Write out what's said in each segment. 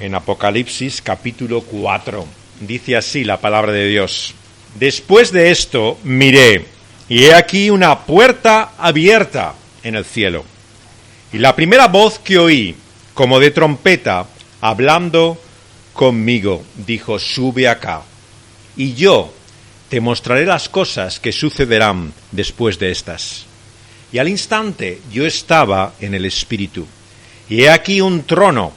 en Apocalipsis capítulo 4. Dice así la palabra de Dios. Después de esto miré, y he aquí una puerta abierta en el cielo. Y la primera voz que oí, como de trompeta, hablando conmigo, dijo: sube acá, y yo te mostraré las cosas que sucederán después de estas. Y al instante yo estaba en el Espíritu, y he aquí un trono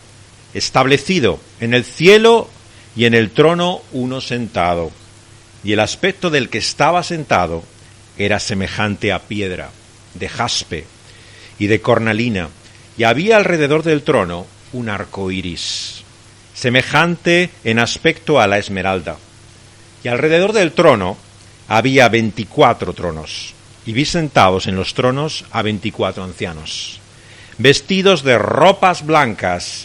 establecido en el cielo, y en el trono uno sentado. Y el aspecto del que estaba sentado era semejante a piedra, de jaspe y de cornalina, y había alrededor del trono un arco iris, semejante en aspecto a la esmeralda. Y alrededor del trono había 24 tronos, y vi sentados en los tronos a 24 ancianos, vestidos de ropas blancas,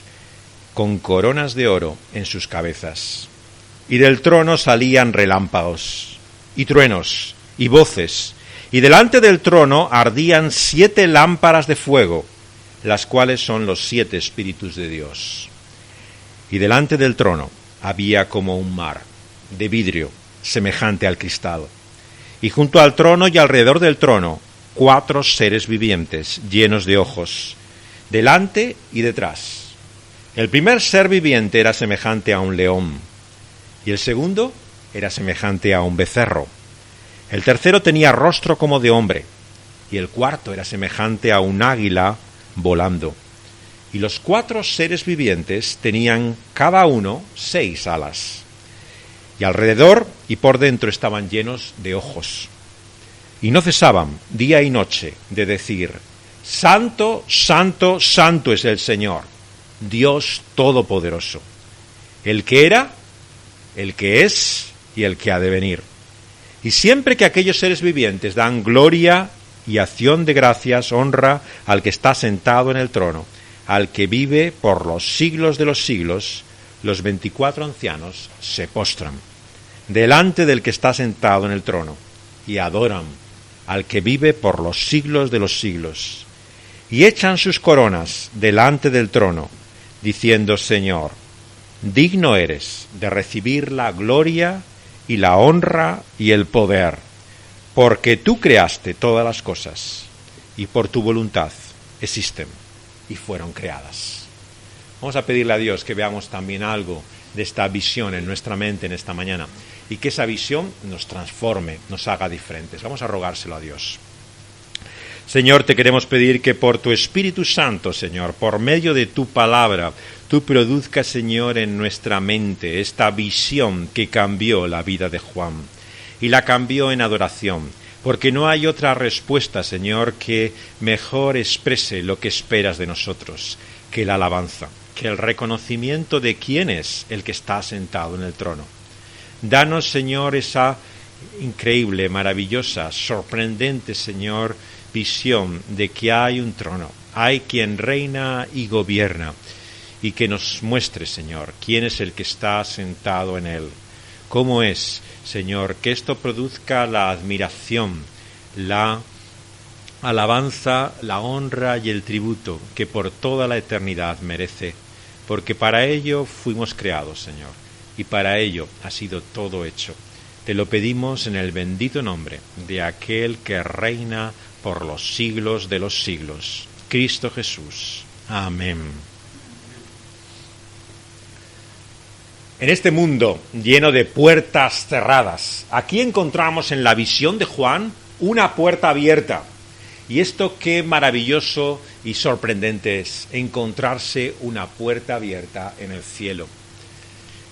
con coronas de oro en sus cabezas. Y del trono salían relámpagos, y truenos, y voces, y delante del trono ardían 7 lámparas de fuego, las cuales son los 7 espíritus de Dios. Y delante del trono había como un mar de vidrio, semejante al cristal. Y junto al trono y alrededor del trono, 4 seres vivientes, llenos de ojos, delante y detrás. El primer ser viviente era semejante a un león, y el segundo era semejante a un becerro. El tercero tenía rostro como de hombre, y el cuarto era semejante a un águila volando. Y los 4 seres vivientes tenían cada uno 6 alas, y alrededor y por dentro estaban llenos de ojos. Y no cesaban día y noche de decir: Santo, santo, santo es el Señor, Dios Todopoderoso, el que era, el que es y el que ha de venir. Y siempre que aquellos seres vivientes dan gloria y acción de gracias, honra al que está sentado en el trono, al que vive por los siglos de los siglos, los 24 ancianos se postran delante del que está sentado en el trono y adoran al que vive por los siglos de los siglos, y echan sus coronas delante del trono, diciendo: Señor, digno eres de recibir la gloria y la honra y el poder, porque tú creaste todas las cosas, y por tu voluntad existen y fueron creadas. Vamos a pedirle a Dios que veamos también algo de esta visión en nuestra mente en esta mañana, y que esa visión nos transforme, nos haga diferentes. Vamos a rogárselo a Dios. Señor, te queremos pedir que por tu Espíritu Santo, Señor, por medio de tu palabra, tú produzcas, Señor, en nuestra mente esta visión que cambió la vida de Juan, y la cambió en adoración, porque no hay otra respuesta, Señor, que mejor exprese lo que esperas de nosotros que la alabanza, que el reconocimiento de quién es el que está sentado en el trono. Danos, Señor, esa increíble, maravillosa, sorprendente, Señor, visión de que hay un trono, hay quien reina y gobierna, y que nos muestre, Señor, quién es el que está sentado en él. ¿Cómo es, Señor, que esto produzca la admiración, la alabanza, la honra y el tributo que por toda la eternidad merece? Porque para ello fuimos creados, Señor, y para ello ha sido todo hecho. Te lo pedimos en el bendito nombre de aquel que reina por los siglos de los siglos, Cristo Jesús. Amén. En este mundo lleno de puertas cerradas, aquí encontramos en la visión de Juan una puerta abierta. Y esto qué maravilloso y sorprendente es, encontrarse una puerta abierta en el cielo.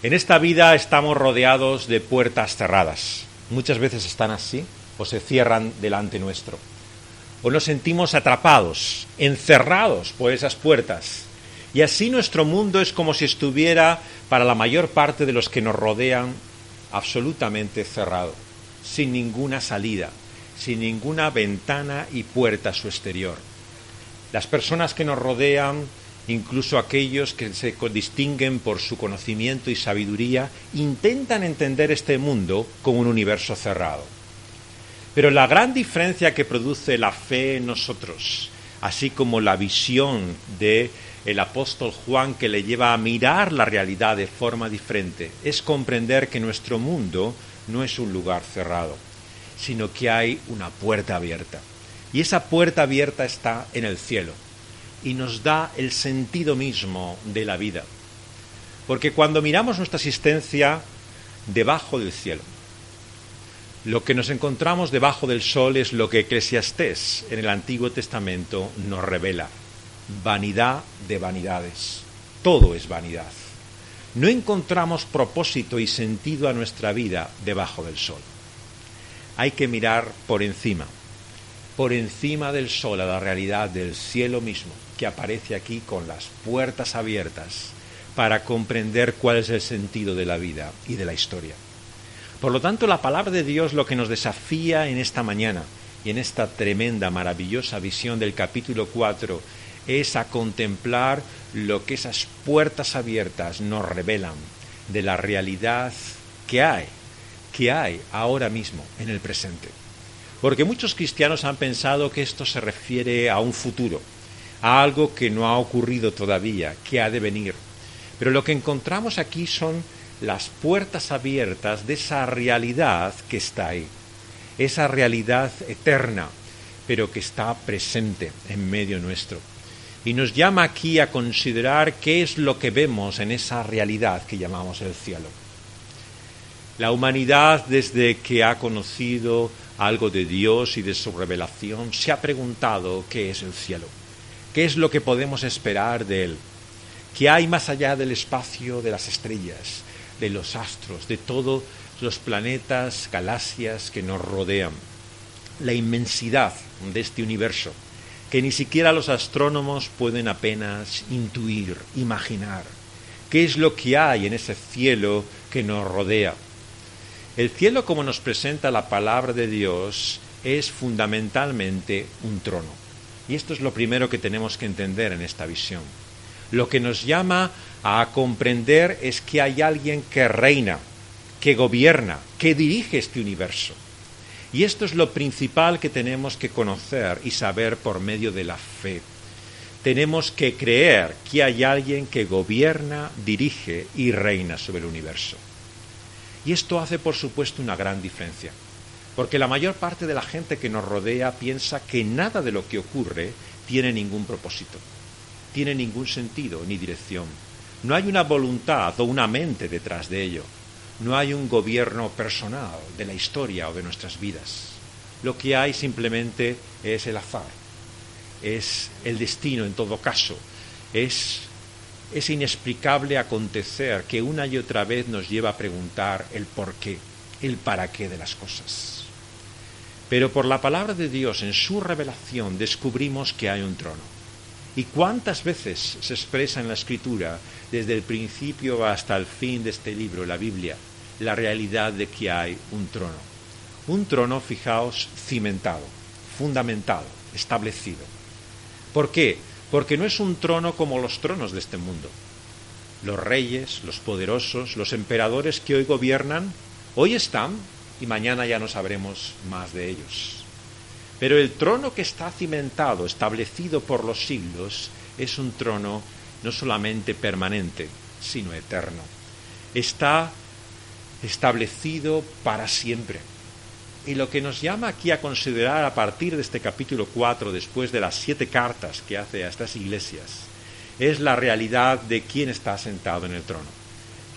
En esta vida estamos rodeados de puertas cerradas. Muchas veces están así o se cierran delante nuestro. O nos sentimos atrapados, encerrados por esas puertas. Y así nuestro mundo es como si estuviera, para la mayor parte de los que nos rodean, absolutamente cerrado, sin ninguna salida, sin ninguna ventana y puerta a su exterior. Las personas que nos rodean, incluso aquellos que se distinguen por su conocimiento y sabiduría, intentan entender este mundo como un universo cerrado. Pero la gran diferencia que produce la fe en nosotros, así como la visión de el apóstol Juan, que le lleva a mirar la realidad de forma diferente, es comprender que nuestro mundo no es un lugar cerrado, sino que hay una puerta abierta. Y esa puerta abierta está en el cielo y nos da el sentido mismo de la vida. Porque cuando miramos nuestra existencia debajo del cielo, lo que nos encontramos debajo del sol es lo que Eclesiastés en el Antiguo Testamento nos revela: vanidad de vanidades. Todo es vanidad. No encontramos propósito y sentido a nuestra vida debajo del sol. Hay que mirar por encima del sol, a la realidad del cielo mismo, que aparece aquí con las puertas abiertas, para comprender cuál es el sentido de la vida y de la historia. Por lo tanto, la palabra de Dios lo que nos desafía en esta mañana y en esta tremenda, maravillosa visión del capítulo 4 es a contemplar lo que esas puertas abiertas nos revelan de la realidad que hay ahora mismo, en el presente. Porque muchos cristianos han pensado que esto se refiere a un futuro, a algo que no ha ocurrido todavía, que ha de venir. Pero lo que encontramos aquí son las puertas abiertas de esa realidad que está ahí, esa realidad eterna, pero que está presente en medio nuestro. Y nos llama aquí a considerar qué es lo que vemos en esa realidad que llamamos el cielo. La humanidad, desde que ha conocido algo de Dios y de su revelación, se ha preguntado qué es el cielo, qué es lo que podemos esperar de él, qué hay más allá del espacio, de las estrellas, de los astros, de todos los planetas, galaxias que nos rodean, la inmensidad de este universo, que ni siquiera los astrónomos pueden apenas intuir, imaginar. ¿Qué es lo que hay en ese cielo que nos rodea? El cielo, como nos presenta la palabra de Dios, es fundamentalmente un trono. Y esto es lo primero que tenemos que entender en esta visión. Lo que nos llama a comprender es que hay alguien que reina, que gobierna, que dirige este universo. Y esto es lo principal que tenemos que conocer y saber por medio de la fe. Tenemos que creer que hay alguien que gobierna, dirige y reina sobre el universo. Y esto hace, por supuesto, una gran diferencia, porque la mayor parte de la gente que nos rodea piensa que nada de lo que ocurre tiene ningún propósito, tiene ningún sentido ni dirección. No hay una voluntad o una mente detrás de ello. No hay un gobierno personal de la historia o de nuestras vidas. Lo que hay simplemente es el azar, es el destino en todo caso, es ese inexplicable acontecer que una y otra vez nos lleva a preguntar el por qué, el para qué de las cosas. Pero por la palabra de Dios, en su revelación, descubrimos que hay un trono. ¿Y cuántas veces se expresa en la Escritura, desde el principio hasta el fin de este libro, la Biblia, la realidad de que hay un trono? Un trono, fijaos, cimentado, fundamentado, establecido. ¿Por qué? Porque no es un trono como los tronos de este mundo. Los reyes, los poderosos, los emperadores que hoy gobiernan, hoy están y mañana ya no sabremos más de ellos. Pero el trono que está cimentado, establecido por los siglos, es un trono no solamente permanente, sino eterno. Está establecido para siempre. Y lo que nos llama aquí a considerar a partir de este capítulo 4, después de las 7 cartas que hace a estas iglesias, es la realidad de quién está sentado en el trono.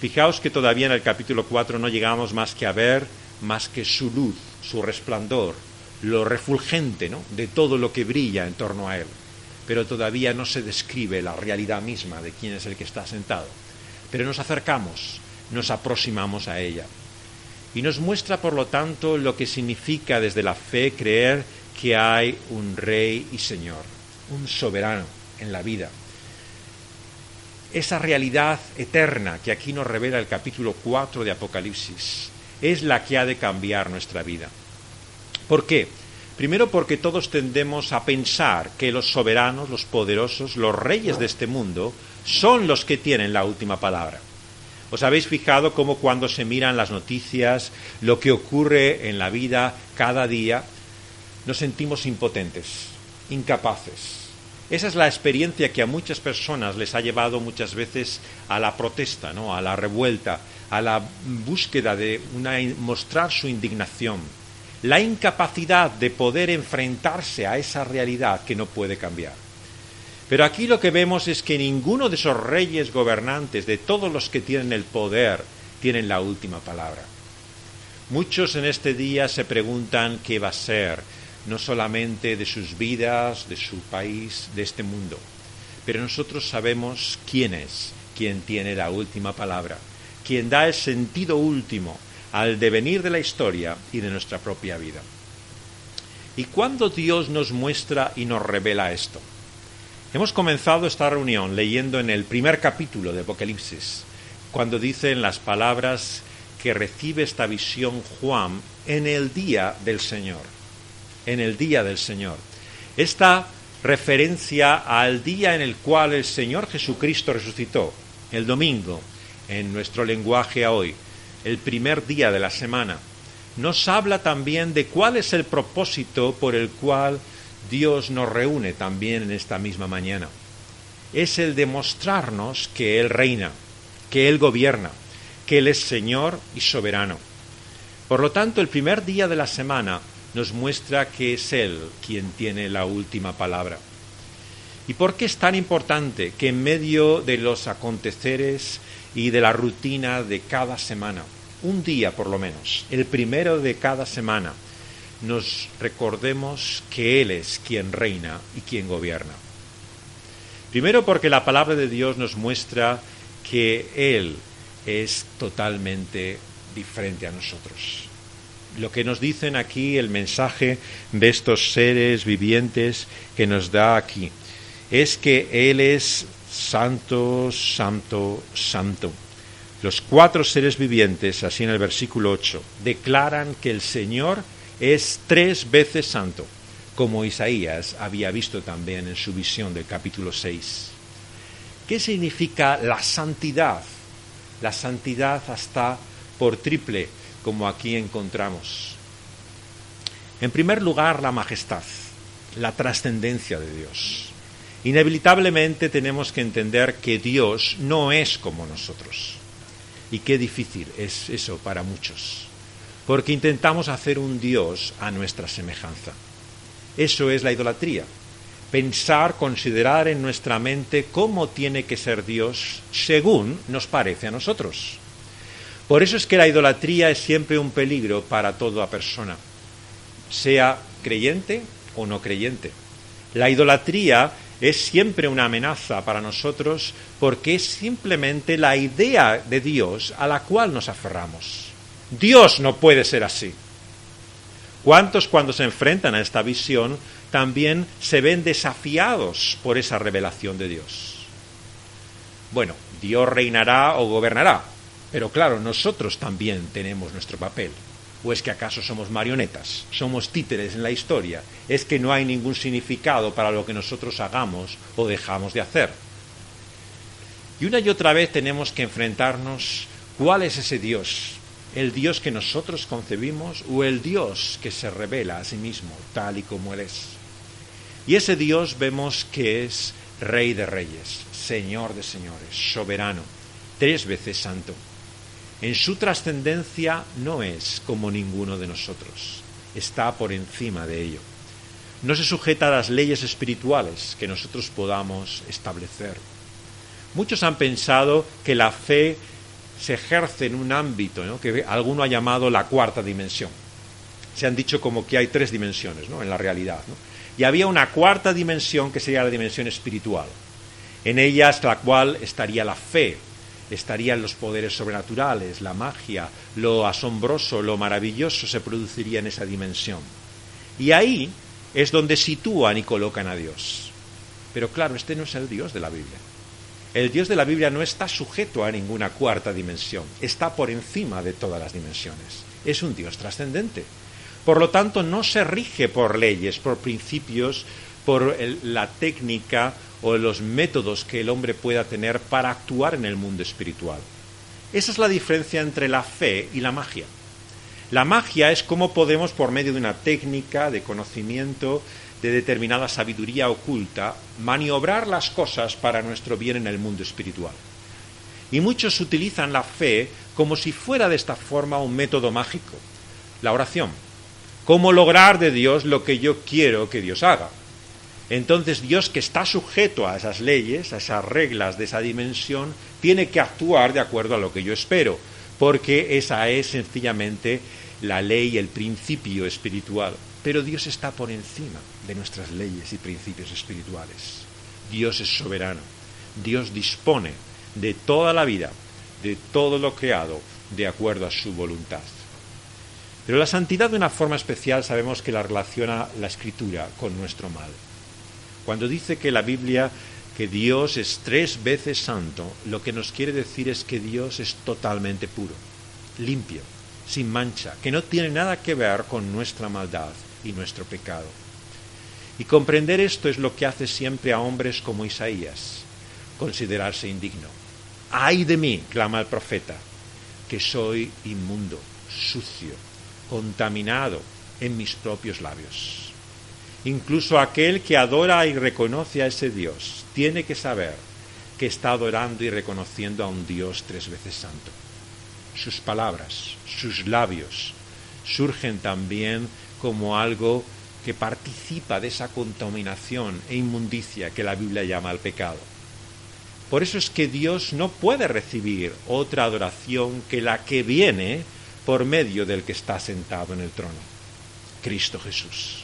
Fijaos que todavía en el capítulo 4 no llegamos más que a ver más que su luz, su resplandor, lo refulgente, ¿no?, de todo lo que brilla en torno a él. Pero todavía no se describe la realidad misma de quién es el que está sentado. Pero nos acercamos, nos aproximamos a ella. Y nos muestra, por lo tanto, lo que significa desde la fe creer que hay un Rey y Señor, un soberano en la vida. Esa realidad eterna que aquí nos revela el capítulo 4 de Apocalipsis es la que ha de cambiar nuestra vida. ¿Por qué? Primero porque todos tendemos a pensar que los soberanos, los poderosos, los reyes de este mundo son los que tienen la última palabra. ¿Os habéis fijado cómo cuando se miran las noticias, lo que ocurre en la vida cada día, nos sentimos impotentes, incapaces? Esa es la experiencia que a muchas personas les ha llevado muchas veces a la protesta, ¿no? A la revuelta, a la búsqueda de mostrar su indignación, la incapacidad de poder enfrentarse a esa realidad que no puede cambiar. Pero aquí lo que vemos es que ninguno de esos reyes gobernantes, de todos los que tienen el poder, tienen la última palabra. Muchos en este día se preguntan qué va a ser, no solamente de sus vidas, de su país, de este mundo. Pero nosotros sabemos quién es, quien tiene la última palabra, quien da el sentido último al devenir de la historia y de nuestra propia vida. ¿Y cuándo Dios nos muestra y nos revela esto? Hemos comenzado esta reunión leyendo en el primer capítulo de Apocalipsis, cuando dicen las palabras que recibe esta visión Juan en el día del Señor. En el día del Señor. Esta referencia al día en el cual el Señor Jesucristo resucitó, el domingo, en nuestro lenguaje hoy, el primer día de la semana, nos habla también de cuál es el propósito por el cual Dios nos reúne también en esta misma mañana. Es el de mostrarnos que Él reina, que Él gobierna, que Él es Señor y soberano. Por lo tanto, el primer día de la semana nos muestra que es Él quien tiene la última palabra. ¿Y por qué es tan importante que en medio de los aconteceres y de la rutina de cada semana, un día por lo menos, el primero de cada semana, nos recordemos que Él es quien reina y quien gobierna? Primero porque la palabra de Dios nos muestra que Él es totalmente diferente a nosotros. Lo que nos dicen aquí, el mensaje de estos seres vivientes que nos da aquí, es que Él es santo, santo, santo. Los 4 seres vivientes, así en el versículo 8, declaran que el Señor es 3 veces santo, como Isaías había visto también en su visión del capítulo 6. ¿Qué significa la santidad? La santidad hasta por triple, como aquí encontramos. En primer lugar, la majestad, la trascendencia de Dios. Inevitablemente tenemos que entender que Dios no es como nosotros. Y qué difícil es eso para muchos, porque intentamos hacer un Dios a nuestra semejanza. Eso es la idolatría. Pensar, considerar en nuestra mente cómo tiene que ser Dios según nos parece a nosotros. Por eso es que la idolatría es siempre un peligro para toda persona, sea creyente o no creyente. La idolatría es siempre una amenaza para nosotros porque es simplemente la idea de Dios a la cual nos aferramos. Dios no puede ser así. ¿Cuántos cuando se enfrentan a esta visión también se ven desafiados por esa revelación de Dios? Bueno, Dios reinará o gobernará, pero claro, nosotros también tenemos nuestro papel. ¿O es que acaso somos marionetas? ¿Somos títeres en la historia? ¿Es que no hay ningún significado para lo que nosotros hagamos o dejamos de hacer? Y una y otra vez tenemos que enfrentarnos, ¿cuál es ese Dios? ¿El Dios que nosotros concebimos o el Dios que se revela a sí mismo, tal y como Él es? Y ese Dios vemos que es Rey de Reyes, Señor de Señores, soberano, 3 veces santo. En su trascendencia no es como ninguno de nosotros, está por encima de ello. No se sujeta a las leyes espirituales que nosotros podamos establecer. Muchos han pensado que la fe se ejerce en un ámbito, ¿no?, que alguno ha llamado la 4ª dimensión. Se han dicho como que hay 3 dimensiones, ¿no?, en la realidad, ¿no? Y había una 4ª dimensión que sería la dimensión espiritual. En ella es la cual estaría la fe, estarían los poderes sobrenaturales, la magia, lo asombroso, lo maravilloso se produciría en esa dimensión. Y ahí es donde sitúan y colocan a Dios. Pero claro, este no es el Dios de la Biblia. El Dios de la Biblia no está sujeto a ninguna 4ª dimensión, está por encima de todas las dimensiones. Es un Dios trascendente. Por lo tanto, no se rige por leyes, por principios, por la técnica o los métodos que el hombre pueda tener para actuar en el mundo espiritual. Esa es la diferencia entre la fe y la magia. La magia es cómo podemos, por medio de una técnica de conocimiento, de determinada sabiduría oculta, maniobrar las cosas para nuestro bien en el mundo espiritual. Y muchos utilizan la fe como si fuera de esta forma un método mágico, la oración. ¿Cómo lograr de Dios lo que yo quiero que Dios haga? Entonces Dios, que está sujeto a esas leyes, a esas reglas de esa dimensión, tiene que actuar de acuerdo a lo que yo espero, porque esa es sencillamente la ley, el principio espiritual. Pero Dios está por encima de nuestras leyes y principios espirituales. Dios es soberano. Dios dispone de toda la vida, de todo lo creado, de acuerdo a su voluntad. Pero la santidad, de una forma especial, sabemos que la relaciona la Escritura con nuestro mal. Cuando dice que la Biblia, que Dios es 3 veces santo, lo que nos quiere decir es que Dios es totalmente puro, limpio, sin mancha, que no tiene nada que ver con nuestra maldad y nuestro pecado. Y comprender esto es lo que hace siempre a hombres como Isaías, considerarse indigno. ¡Ay de mí!, clama el profeta, que soy inmundo, sucio, contaminado en mis propios labios. Incluso aquel que adora y reconoce a ese Dios tiene que saber que está adorando y reconociendo a un Dios 3 veces santo. Sus palabras, sus labios, surgen también como algo que participa de esa contaminación e inmundicia que la Biblia llama el pecado. Por eso es que Dios no puede recibir otra adoración que la que viene por medio del que está sentado en el trono, Cristo Jesús.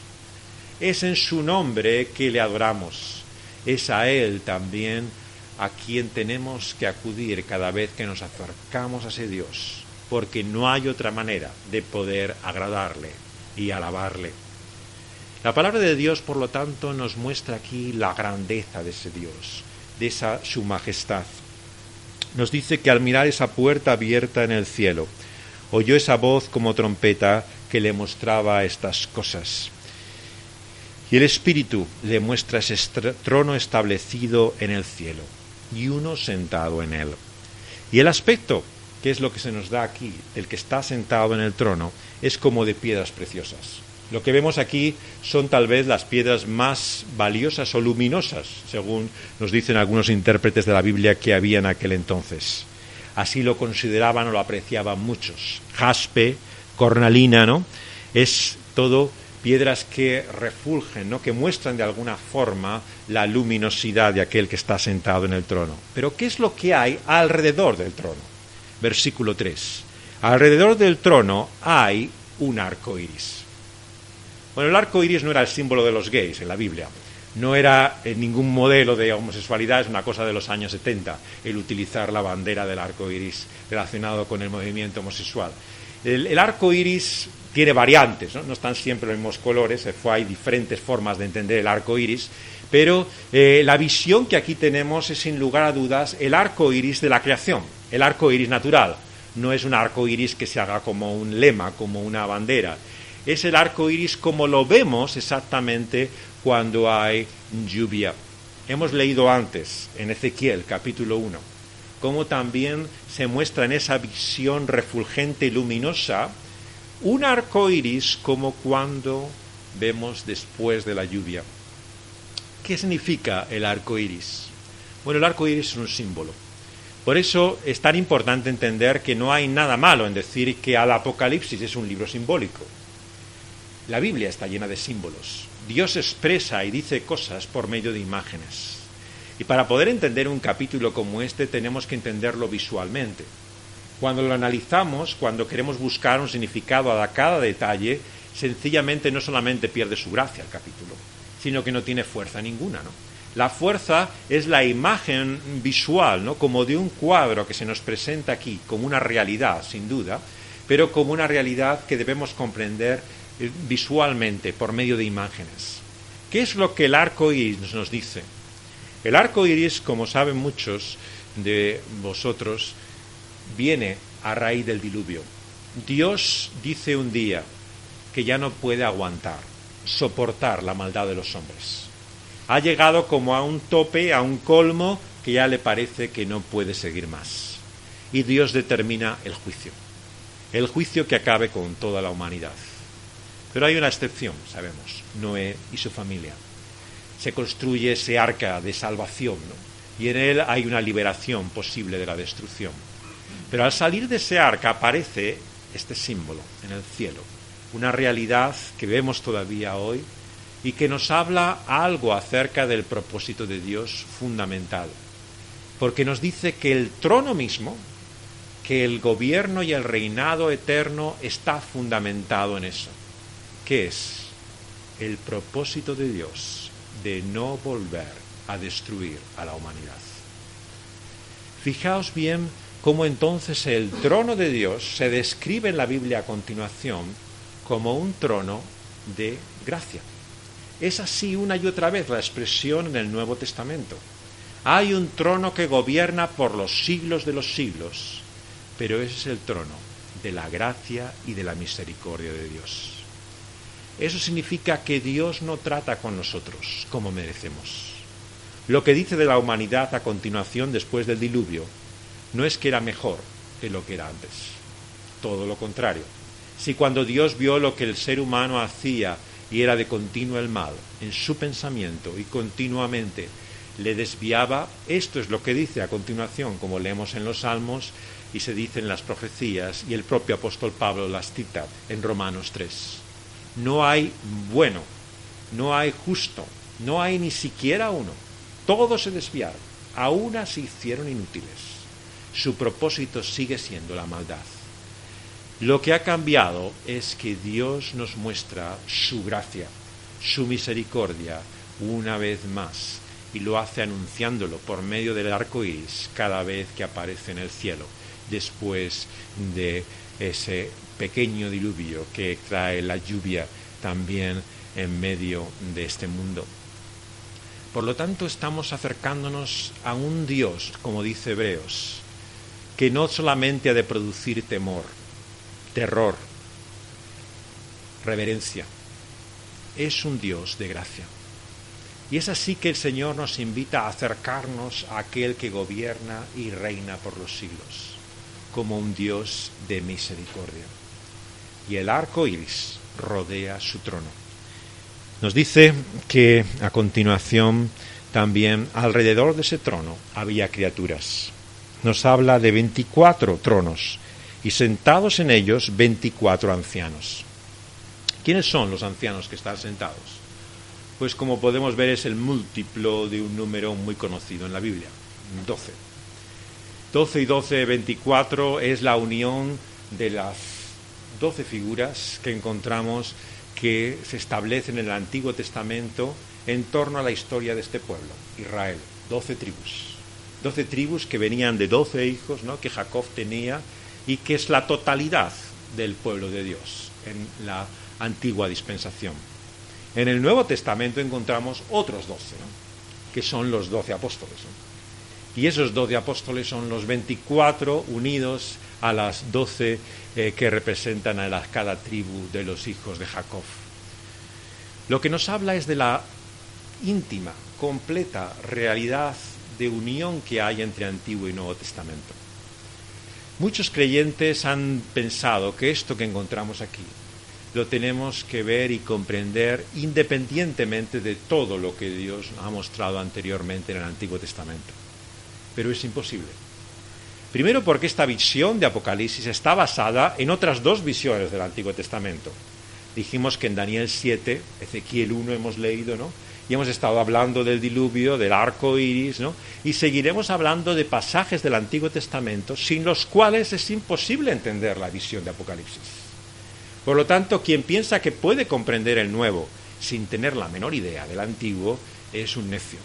Es en su nombre que le adoramos, es a Él también a quien tenemos que acudir cada vez que nos acercamos a ese Dios, porque no hay otra manera de poder agradarle y alabarle. La palabra de Dios, por lo tanto, nos muestra aquí la grandeza de ese Dios, de esa su majestad. Nos dice que al mirar esa puerta abierta en el cielo, oyó esa voz como trompeta que le mostraba estas cosas. Y el Espíritu le muestra ese trono establecido en el cielo y uno sentado en él. Y el aspecto, que es lo que se nos da aquí, del que está sentado en el trono, es como de piedras preciosas. Lo que vemos aquí son tal vez las piedras más valiosas o luminosas, según nos dicen algunos intérpretes de la Biblia que había en aquel entonces. Así lo consideraban o lo apreciaban muchos. Jaspe, cornalina, ¿no? Es todo piedras que refulgen, ¿no?, que muestran de alguna forma la luminosidad de aquel que está sentado en el trono. Pero ¿qué es lo que hay alrededor del trono? Versículo 3. Alrededor del trono hay un arco iris. Bueno, el arco iris no era el símbolo de los gays en la Biblia. No era ningún modelo de homosexualidad, es una cosa de los años 70, el utilizar la bandera del arco iris relacionado con el movimiento homosexual. El arco iris tiene variantes, ¿no? No están siempre los mismos colores, hay diferentes formas de entender el arco iris, pero la visión que aquí tenemos es, sin lugar a dudas, el arco iris de la creación, el arco iris natural. No es un arco iris que se haga como un lema, como una bandera. Es el arco iris como lo vemos exactamente cuando hay lluvia. Hemos leído antes, en Ezequiel, capítulo 1, cómo también se muestra en esa visión refulgente y luminosa un arco iris como cuando vemos después de la lluvia. ¿Qué significa el arco iris? Bueno, el arco iris es un símbolo. Por eso es tan importante entender que no hay nada malo en decir que el Apocalipsis es un libro simbólico. La Biblia está llena de símbolos. Dios expresa y dice cosas por medio de imágenes. Y para poder entender un capítulo como este tenemos que entenderlo visualmente. Cuando lo analizamos, cuando queremos buscar un significado a cada detalle, sencillamente no solamente pierde su gracia el capítulo, sino que no tiene fuerza ninguna, ¿no? La fuerza es la imagen visual, ¿no?, como de un cuadro que se nos presenta aquí, como una realidad, sin duda, pero como una realidad que debemos comprender visualmente, por medio de imágenes. ¿Qué es lo que el arco iris nos dice? El arco iris, como saben muchos de vosotros, viene a raíz del diluvio. Dios dice un día que ya no puede aguantar, soportar la maldad de los hombres. Ha llegado como a un tope, a un colmo, que ya le parece que no puede seguir más. Y Dios determina el juicio que acabe con toda la humanidad. Pero hay una excepción, sabemos, Noé y su familia. Se construye ese arca de salvación, ¿no? Y en él hay una liberación posible de la destrucción. Pero al salir de ese arca aparece este símbolo en el cielo, una realidad que vemos todavía hoy y que nos habla algo acerca del propósito de Dios fundamental. Porque nos dice que el trono mismo, que el gobierno y el reinado eterno está fundamentado en eso. ¿Qué es? El propósito de Dios de no volver a destruir a la humanidad. Fijaos bien cómo entonces el trono de Dios se describe en la Biblia a continuación como un trono de gracia. Es así una y otra vez la expresión en el Nuevo Testamento. Hay un trono que gobierna por los siglos de los siglos, pero ese es el trono de la gracia y de la misericordia de Dios. Eso significa que Dios no trata con nosotros como merecemos. Lo que dice de la humanidad a continuación después del diluvio no es que era mejor que lo que era antes. Todo lo contrario. Si cuando Dios vio lo que el ser humano hacía y era de continuo el mal en su pensamiento y continuamente le desviaba, esto es lo que dice a continuación, como leemos en los Salmos y se dice en las profecías, y el propio apóstol Pablo las cita en Romanos 3. No hay bueno, no hay justo, no hay ni siquiera uno. Todos se desviaron, a una se hicieron inútiles. Su propósito sigue siendo la maldad. Lo que ha cambiado es que Dios nos muestra su gracia, su misericordia, una vez más, y lo hace anunciándolo por medio del arco iris cada vez que aparece en el cielo, después de ese pequeño diluvio que trae la lluvia también en medio de este mundo. Por lo tanto, estamos acercándonos a un Dios, como dice Hebreos, que no solamente ha de producir temor, terror, reverencia, es un Dios de gracia. Y es así que el Señor nos invita a acercarnos a aquel que gobierna y reina por los siglos, como un Dios de misericordia. Y el arco iris rodea su trono. Nos dice que a continuación también alrededor de ese trono había criaturas. Nos habla de 24 tronos y sentados en ellos 24 ancianos. ¿Quiénes son los ancianos que están sentados? Pues como podemos ver es el múltiplo de un número muy conocido en la Biblia, 12. 12 y 12, 24 es la unión de las 12 figuras que encontramos que se establecen en el Antiguo Testamento en torno a la historia de este pueblo, Israel. 12 tribus. 12 tribus que venían de 12 hijos, ¿no?, que Jacob tenía y que es la totalidad del pueblo de Dios en la antigua dispensación. En el Nuevo Testamento encontramos otros 12, ¿no?, que son los 12 apóstoles, ¿no? Y esos 12 apóstoles son los 24 unidos a las 12 que representan a cada tribu de los hijos de Jacob. Lo que nos habla es de la íntima, completa realidad de unión que hay entre Antiguo y Nuevo Testamento. Muchos creyentes han pensado que esto que encontramos aquí lo tenemos que ver y comprender independientemente de todo lo que Dios ha mostrado anteriormente en el Antiguo Testamento. Pero es imposible. Primero porque esta visión de Apocalipsis está basada en otras dos visiones del Antiguo Testamento. Dijimos que en Daniel 7, Ezequiel 1 hemos leído, ¿no?, y hemos estado hablando del diluvio, del arco iris, ¿no?, y seguiremos hablando de pasajes del Antiguo Testamento sin los cuales es imposible entender la visión de Apocalipsis. Por lo tanto, quien piensa que puede comprender el Nuevo sin tener la menor idea del Antiguo es un necio.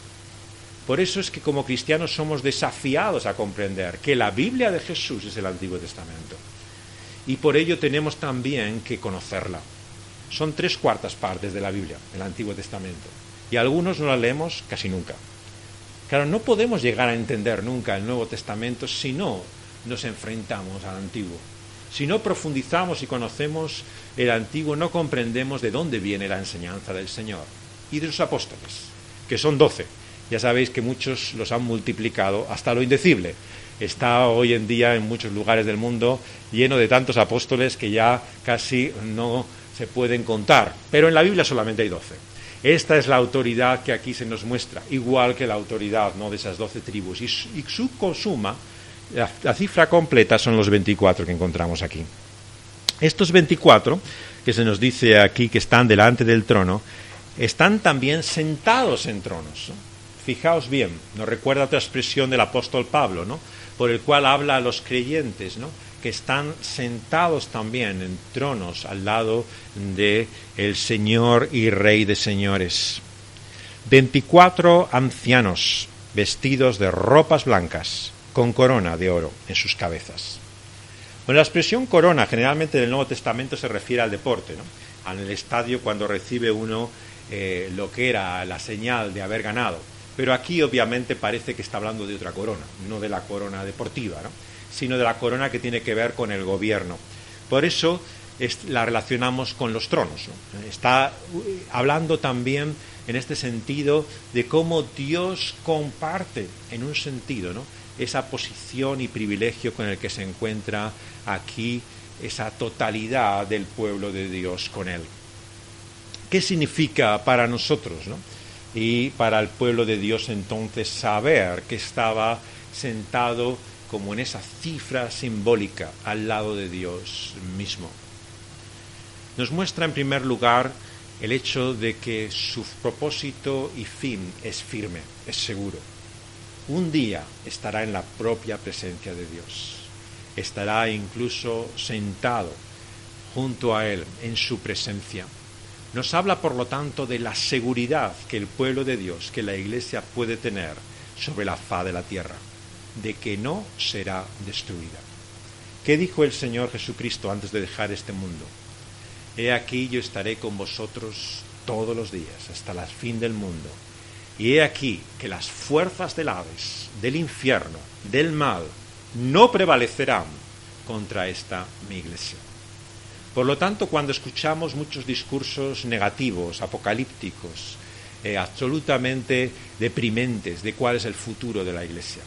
Por eso es que como cristianos somos desafiados a comprender que la Biblia de Jesús es el Antiguo Testamento. Y por ello tenemos también que conocerla. Son 3/4 partes de la Biblia, el Antiguo Testamento. Y algunos no la leemos casi nunca. Claro, no podemos llegar a entender nunca el Nuevo Testamento si no nos enfrentamos al Antiguo. Si no profundizamos y conocemos el Antiguo, no comprendemos de dónde viene la enseñanza del Señor y de los apóstoles, que son 12. Ya sabéis que muchos los han multiplicado hasta lo indecible. Está hoy en día en muchos lugares del mundo lleno de tantos apóstoles que ya casi no se pueden contar, pero en la Biblia solamente hay 12. Esta es la autoridad que aquí se nos muestra, igual que la autoridad, ¿no?, de esas 12 tribus. Y su consuma, la cifra completa son los 24 que encontramos aquí. Estos 24, que se nos dice aquí que están delante del trono, están también sentados en tronos, ¿no? Fijaos bien, nos recuerda otra expresión del apóstol Pablo, ¿no?, por el cual habla a los creyentes, ¿no?, que están sentados también en tronos al lado de el Señor y Rey de señores. 24 ancianos vestidos de ropas blancas con corona de oro en sus cabezas. Bueno, la expresión corona generalmente en el Nuevo Testamento se refiere al deporte, ¿no?, al estadio cuando recibe uno lo que era la señal de haber ganado. Pero aquí obviamente parece que está hablando de otra corona, no de la corona deportiva, ¿no?, sino de la corona que tiene que ver con el gobierno. Por eso la relacionamos con los tronos, ¿no? Está hablando también en este sentido de cómo Dios comparte, en un sentido, ¿no?, esa posición y privilegio con el que se encuentra aquí esa totalidad del pueblo de Dios con Él. ¿Qué significa para nosotros, ¿no?, y para el pueblo de Dios entonces saber que estaba sentado como en esa cifra simbólica al lado de Dios mismo? Nos muestra en primer lugar el hecho de que su propósito y fin es firme, es seguro. Un día estará en la propia presencia de Dios, estará incluso sentado junto a Él en su presencia. Nos habla, por lo tanto, de la seguridad que el pueblo de Dios, que la Iglesia puede tener sobre la faz de la tierra, de que no será destruida. ¿Qué dijo el Señor Jesucristo antes de dejar este mundo? He aquí yo estaré con vosotros todos los días, hasta el fin del mundo. Y he aquí que las fuerzas del Hades, del infierno, del mal, no prevalecerán contra esta mi Iglesia. Por lo tanto, cuando escuchamos muchos discursos negativos, apocalípticos, absolutamente deprimentes de cuál es el futuro de la Iglesia,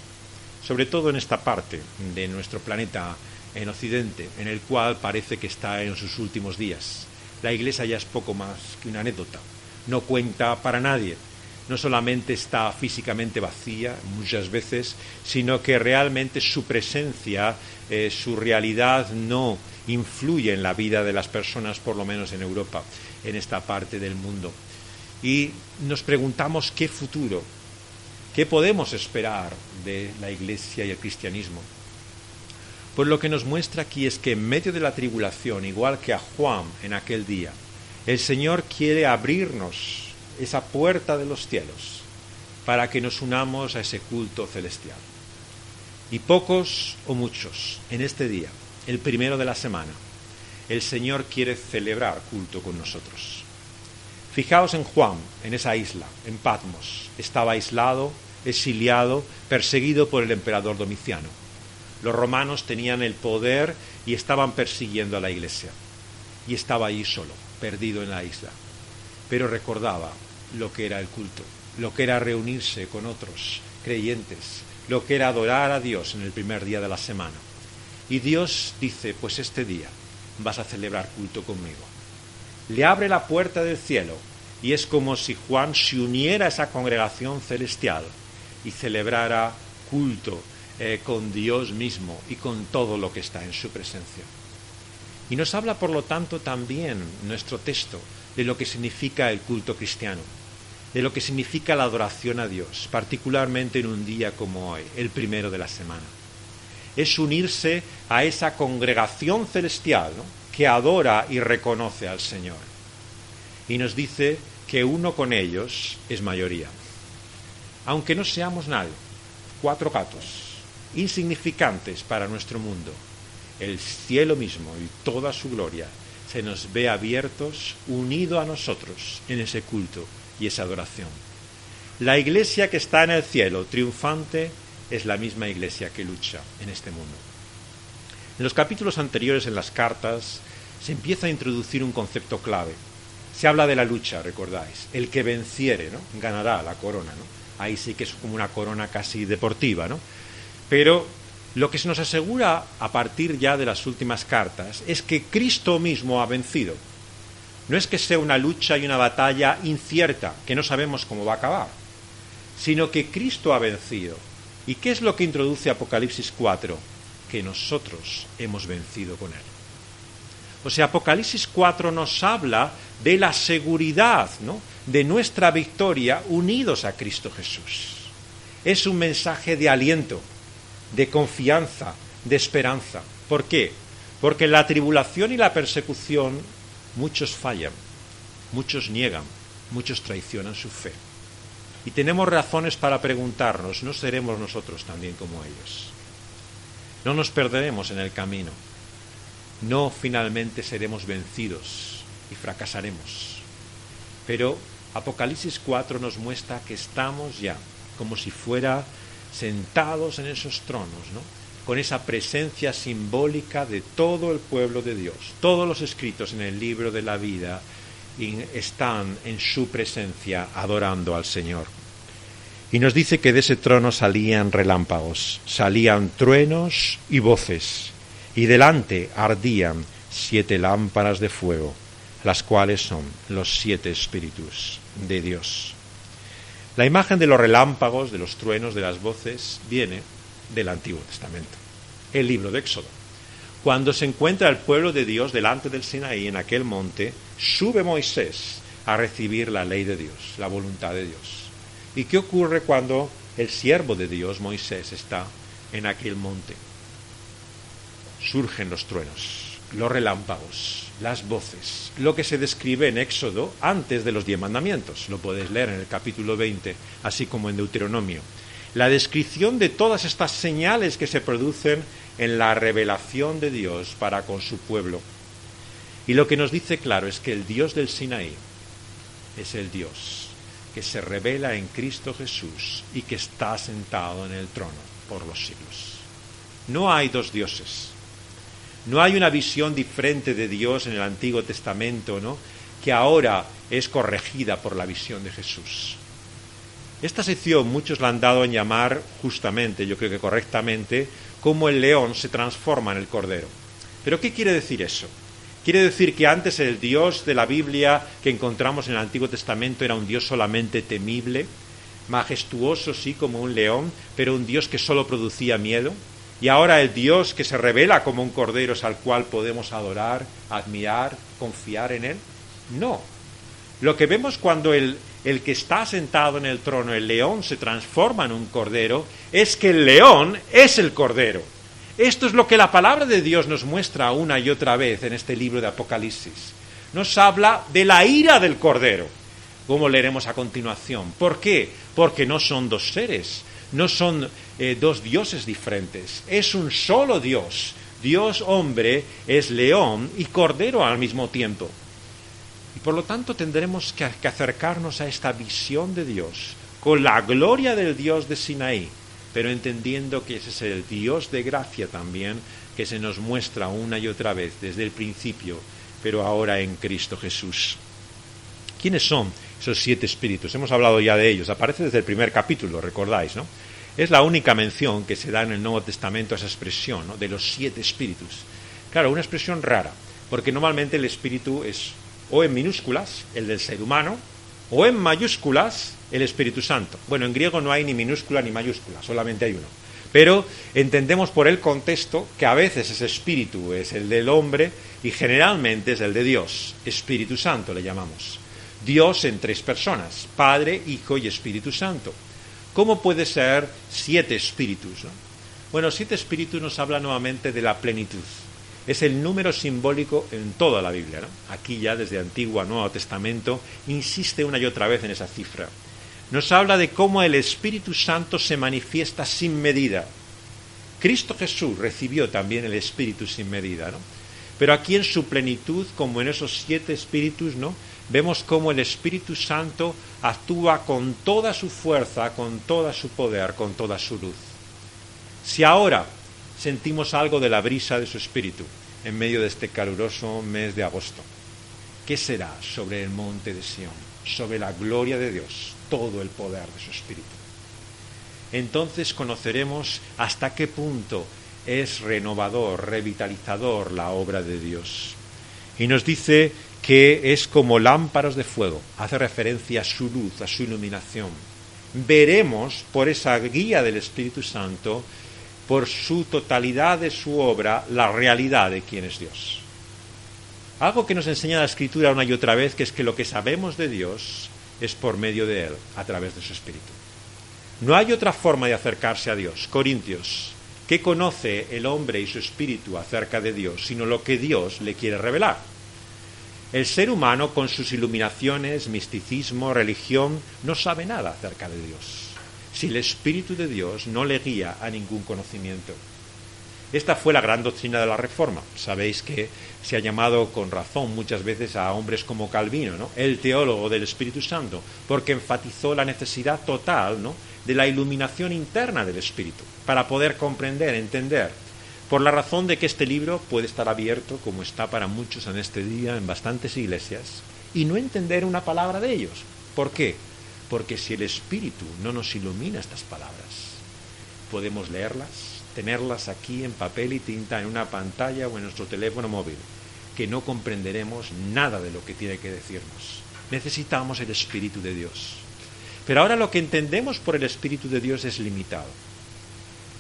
sobre todo en esta parte de nuestro planeta en Occidente, en el cual parece que está en sus últimos días, la Iglesia ya es poco más que una anécdota, no cuenta para nadie, no solamente está físicamente vacía muchas veces, sino que realmente su presencia, su realidad no influye en la vida de las personas, por lo menos en Europa, en esta parte del mundo. Y nos preguntamos qué futuro, qué podemos esperar de la Iglesia y el cristianismo. Pues lo que nos muestra aquí es que en medio de la tribulación, igual que a Juan en aquel día, el Señor quiere abrirnos esa puerta de los cielos para que nos unamos a ese culto celestial. Y pocos o muchos en este día, el primero de la semana, el Señor quiere celebrar culto con nosotros. Fijaos en Juan, en esa isla, en Patmos. Estaba aislado, exiliado, perseguido por el emperador Domiciano. Los romanos tenían el poder y estaban persiguiendo a la Iglesia. Y estaba allí solo, perdido en la isla. Pero recordaba lo que era el culto, lo que era reunirse con otros creyentes, lo que era adorar a Dios en el primer día de la semana. Y Dios dice, pues este día vas a celebrar culto conmigo. Le abre la puerta del cielo y es como si Juan se uniera a esa congregación celestial y celebrara culto con Dios mismo y con todo lo que está en su presencia. Y nos habla, por lo tanto, también nuestro texto de lo que significa el culto cristiano, de lo que significa la adoración a Dios, particularmente en un día como hoy, el primero de la semana. Es unirse a esa congregación celestial, ¿no?, que adora y reconoce al Señor. Y nos dice que uno con ellos es mayoría. Aunque no seamos nadie, 4 gatos, insignificantes para nuestro mundo, el cielo mismo y toda su gloria se nos ve abiertos, unido a nosotros en ese culto y esa adoración. La Iglesia que está en el cielo, triunfante, es la misma Iglesia que lucha en este mundo. En los capítulos anteriores, en las cartas, se empieza a introducir un concepto clave. Se habla de la lucha, recordáis. El que venciere, ¿no?, ganará la corona, ¿no? Ahí sí que es como una corona casi deportiva, ¿no? Pero lo que se nos asegura a partir ya de las últimas cartas es que Cristo mismo ha vencido. no es que sea una lucha y una batalla incierta, que no sabemos cómo va a acabar, sino que Cristo ha vencido. ¿Y qué es lo que introduce Apocalipsis 4? Que nosotros hemos vencido con Él. O sea, Apocalipsis 4 nos habla de la seguridad, ¿no?, de nuestra victoria unidos a Cristo Jesús. Es un mensaje de aliento, de confianza, de esperanza. ¿Por qué? Porque en la tribulación y la persecución muchos fallan, muchos niegan, muchos traicionan su fe. Y tenemos razones para preguntarnos, ¿no seremos nosotros también como ellos? No nos perderemos en el camino. No finalmente seremos vencidos y fracasaremos. Pero Apocalipsis 4 nos muestra que estamos ya, como si fuera sentados en esos tronos, ¿no?, con esa presencia simbólica de todo el pueblo de Dios. Todos los escritos en el libro de la vida están en su presencia adorando al Señor. Y nos dice que de ese trono salían relámpagos, salían truenos y voces, y delante ardían 7 lámparas de fuego, las cuales son los 7 espíritus de Dios. La imagen de los relámpagos, de los truenos, de las voces, viene del Antiguo Testamento, el libro de Éxodo. Cuando se encuentra el pueblo de Dios delante del Sinaí, en aquel monte, sube Moisés a recibir la ley de Dios, la voluntad de Dios. ¿Y qué ocurre cuando el siervo de Dios, Moisés, está en aquel monte? Surgen los truenos, los relámpagos, las voces, lo que se describe en Éxodo antes de los 10 mandamientos. Lo podéis leer en el capítulo 20, así como en Deuteronomio. La descripción de todas estas señales que se producen en la revelación de Dios para con su pueblo. Y lo que nos dice claro es que el Dios del Sinaí es el Dios que se revela en Cristo Jesús y que está sentado en el trono por los siglos. No hay dos dioses. No hay una visión diferente de Dios en el Antiguo Testamento, ¿no?, que ahora es corregida por la visión de Jesús. Esta sección muchos la han dado en llamar justamente, yo creo que correctamente, como el león se transforma en el cordero. ¿Pero qué quiere decir eso? Quiere decir que antes el Dios de la Biblia que encontramos en el Antiguo Testamento era un Dios solamente temible, majestuoso, sí, como un león, pero un Dios que solo producía miedo. Y ahora el Dios que se revela como un cordero es al cual podemos adorar, admirar, confiar en Él. No. Lo que vemos cuando el que está sentado en el trono, el león, se transforma en un cordero, es que el león es el cordero. Esto es lo que la palabra de Dios nos muestra una y otra vez en este libro de Apocalipsis. Nos habla de la ira del cordero, como leeremos a continuación. ¿Por qué? Porque no son dos seres, no son dos dioses diferentes, es un solo Dios. Dios hombre es león y cordero al mismo tiempo. Y por lo tanto tendremos que acercarnos a esta visión de Dios con la gloria del Dios de Sinaí, pero entendiendo que ese es el Dios de gracia también, que se nos muestra una y otra vez desde el principio, pero ahora en Cristo Jesús. ¿Quiénes son esos 7 espíritus? Hemos hablado ya de ellos, aparece desde el primer capítulo, recordáis, ¿no? Es la única mención que se da en el Nuevo Testamento a esa expresión, ¿no?, de los 7 espíritus. Claro, una expresión rara, porque normalmente el espíritu es o en minúsculas, el del ser humano, o en mayúsculas, el Espíritu Santo. Bueno, en griego no hay ni minúscula ni mayúscula, solamente hay uno. Pero entendemos por el contexto que a veces ese espíritu es el del hombre y generalmente es el de Dios. Espíritu Santo le llamamos. Dios en 3 personas, Padre, Hijo y Espíritu Santo. ¿Cómo puede ser 7 espíritus, ¿no? Bueno, 7 espíritus nos habla nuevamente de la plenitud. Es el número simbólico en toda la Biblia, ¿no? Aquí ya desde Antiguo a Nuevo Testamento insiste una y otra vez en esa cifra. Nos habla de cómo el Espíritu Santo se manifiesta sin medida. Cristo Jesús recibió también el Espíritu sin medida, ¿no? Pero aquí en su plenitud, como en esos 7 espíritus, ¿no?, vemos cómo el Espíritu Santo actúa con toda su fuerza, con todo su poder, con toda su luz. Si ahora sentimos algo de la brisa de su Espíritu en medio de este caluroso mes de agosto, ¿qué será sobre el monte de Sión? Sobre la gloria de Dios, todo el poder de su Espíritu. Entonces conoceremos hasta qué punto es renovador, revitalizador la obra de Dios. Y nos dice que es como lámparas de fuego, hace referencia a su luz, a su iluminación. Veremos por esa guía del Espíritu Santo, por su totalidad de su obra, la realidad de quién es Dios. Algo que nos enseña la Escritura una y otra vez, que es que lo que sabemos de Dios es por medio de Él, a través de su Espíritu. No hay otra forma de acercarse a Dios. Corintios, ¿qué conoce el hombre y su espíritu acerca de Dios, sino lo que Dios le quiere revelar? El ser humano, con sus iluminaciones, misticismo, religión, no sabe nada acerca de Dios, si el Espíritu de Dios no le guía a ningún conocimiento. Esta fue la gran doctrina de la Reforma. Sabéis que se ha llamado con razón muchas veces a hombres como Calvino, ¿no?, el teólogo del Espíritu Santo, porque enfatizó la necesidad total, ¿no?, de la iluminación interna del Espíritu, para poder comprender, entender, por la razón de que este libro puede estar abierto, como está para muchos en este día, en bastantes iglesias, y no entender una palabra de ellos. ¿Por qué? Porque si el Espíritu no nos ilumina estas palabras, podemos leerlas, tenerlas aquí en papel y tinta, en una pantalla o en nuestro teléfono móvil, que no comprenderemos nada de lo que tiene que decirnos. Necesitamos el Espíritu de Dios. Pero ahora lo que entendemos por el Espíritu de Dios es limitado.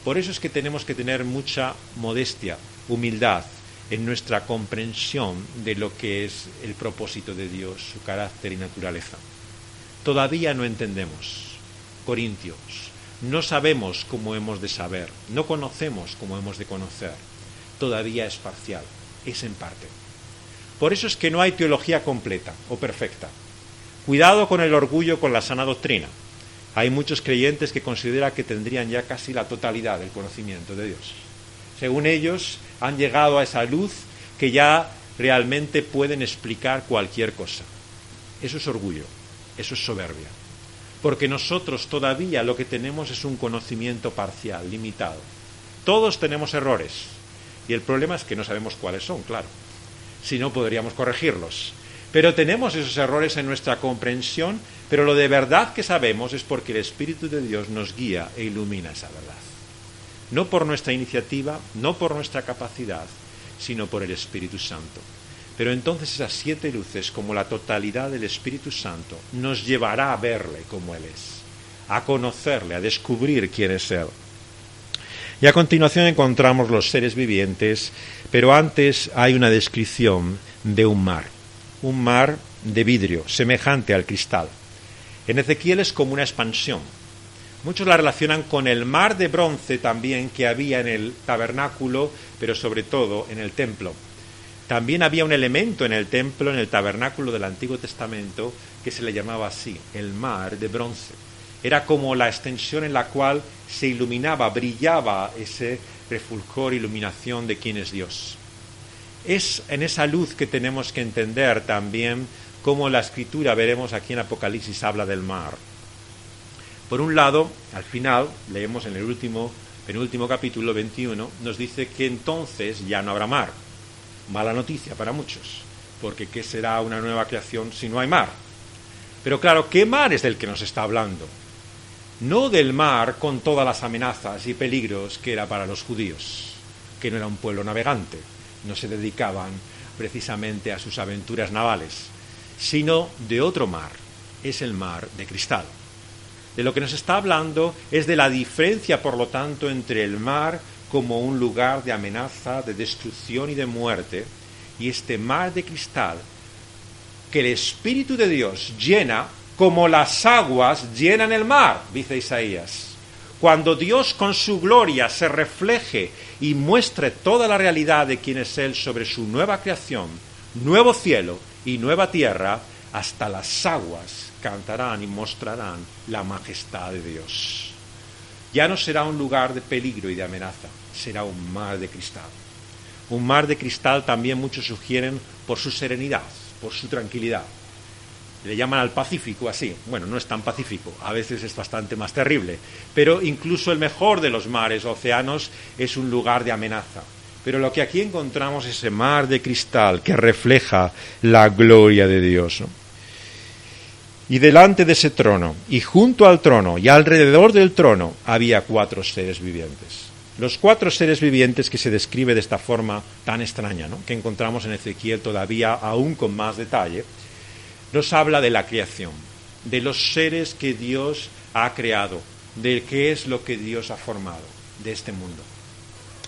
Por eso es que tenemos que tener mucha modestia, humildad en nuestra comprensión de lo que es el propósito de Dios, su carácter y naturaleza. Todavía no entendemos. Corintios, no sabemos cómo hemos de saber, no conocemos cómo hemos de conocer. Todavía es parcial, es en parte. Por eso es que no hay teología completa o perfecta. Cuidado con el orgullo con la sana doctrina. Hay muchos creyentes que consideran que tendrían ya casi la totalidad del conocimiento de Dios. Según ellos, han llegado a esa luz que ya realmente pueden explicar cualquier cosa. Eso es orgullo, eso es soberbia. Porque nosotros todavía lo que tenemos es un conocimiento parcial, limitado. Todos tenemos errores. Y el problema es que no sabemos cuáles son, claro. Si no, podríamos corregirlos. Pero tenemos esos errores en nuestra comprensión, pero lo de verdad que sabemos es porque el Espíritu de Dios nos guía e ilumina esa verdad. No por nuestra iniciativa, no por nuestra capacidad, sino por el Espíritu Santo. Pero entonces esas 7 luces, como la totalidad del Espíritu Santo, nos llevará a verle como Él es, a conocerle, a descubrir quién es Él. Y a continuación encontramos los seres vivientes, pero antes hay una descripción de un mar de vidrio, semejante al cristal. En Ezequiel es como una expansión. Muchos la relacionan con el mar de bronce también que había en el tabernáculo, pero sobre todo en el templo. También había un elemento en el templo, en el tabernáculo del Antiguo Testamento, que se le llamaba así, el mar de bronce. Era como la extensión en la cual se iluminaba, brillaba ese refulgor, iluminación de quién es Dios. Es en esa luz que tenemos que entender también cómo la Escritura, veremos aquí en Apocalipsis, habla del mar. Por un lado, al final, leemos en el penúltimo capítulo 21, nos dice que entonces ya no habrá mar. Mala noticia para muchos, porque ¿qué será una nueva creación si no hay mar? Pero claro, ¿qué mar es del que nos está hablando? No del mar con todas las amenazas y peligros que era para los judíos, que no era un pueblo navegante, no se dedicaban precisamente a sus aventuras navales, sino de otro mar, es el mar de cristal. De lo que nos está hablando es de la diferencia, por lo tanto, entre el mar como un lugar de amenaza, de destrucción y de muerte, y este mar de cristal que el Espíritu de Dios llena como las aguas llenan el mar, dice Isaías. Cuando Dios con su gloria se refleje y muestre toda la realidad de quién es Él sobre su nueva creación, nuevo cielo y nueva tierra, hasta las aguas cantarán y mostrarán la majestad de Dios. Ya no será un lugar de peligro y de amenaza, será un mar de cristal. Un mar de cristal también muchos sugieren por su serenidad, por su tranquilidad. Le llaman al Pacífico así. Bueno, no es tan pacífico, a veces es bastante más terrible. Pero incluso el mejor de los mares, océanos, es un lugar de amenaza. Pero lo que aquí encontramos es ese mar de cristal que refleja la gloria de Dios, ¿no? Y delante de ese trono, y junto al trono, y alrededor del trono, había 4 seres vivientes. Los 4 seres vivientes que se describe de esta forma tan extraña, ¿no?, que encontramos en Ezequiel todavía aún con más detalle, nos habla de la creación, de los seres que Dios ha creado, de qué es lo que Dios ha formado de este mundo.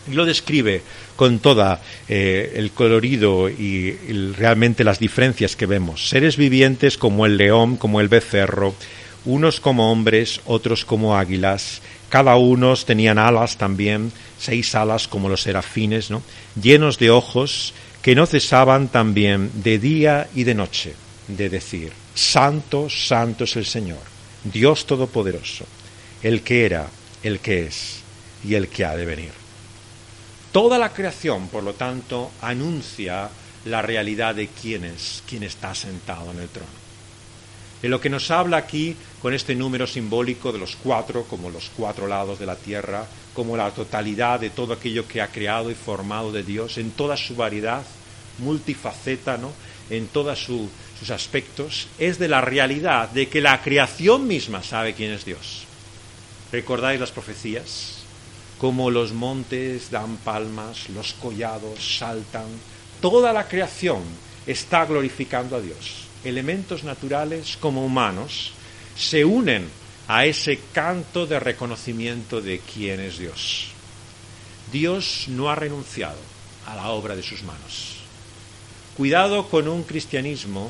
Y lo describe con toda el colorido y realmente las diferencias que vemos. Seres vivientes como el león, como el becerro, unos como hombres, otros como águilas. Cada uno tenían alas también, 6 alas como los serafines, ¿no?, llenos de ojos que no cesaban también de día y de noche de decir: Santo, santo es el Señor, Dios Todopoderoso, el que era, el que es y el que ha de venir. Toda la creación, por lo tanto, anuncia la realidad de quién es, quien está sentado en el trono. De lo que nos habla aquí con este número simbólico de los 4, como los 4 lados de la tierra, como la totalidad de todo aquello que ha creado y formado de Dios, en toda su variedad, multifaceta, ¿no?, en todos sus aspectos, es de la realidad de que la creación misma sabe quién es Dios. ¿Recordáis las profecías? Como los montes dan palmas, los collados saltan, toda la creación está glorificando a Dios. Elementos naturales como humanos se unen a ese canto de reconocimiento de quién es Dios. Dios no ha renunciado a la obra de sus manos. Cuidado con un cristianismo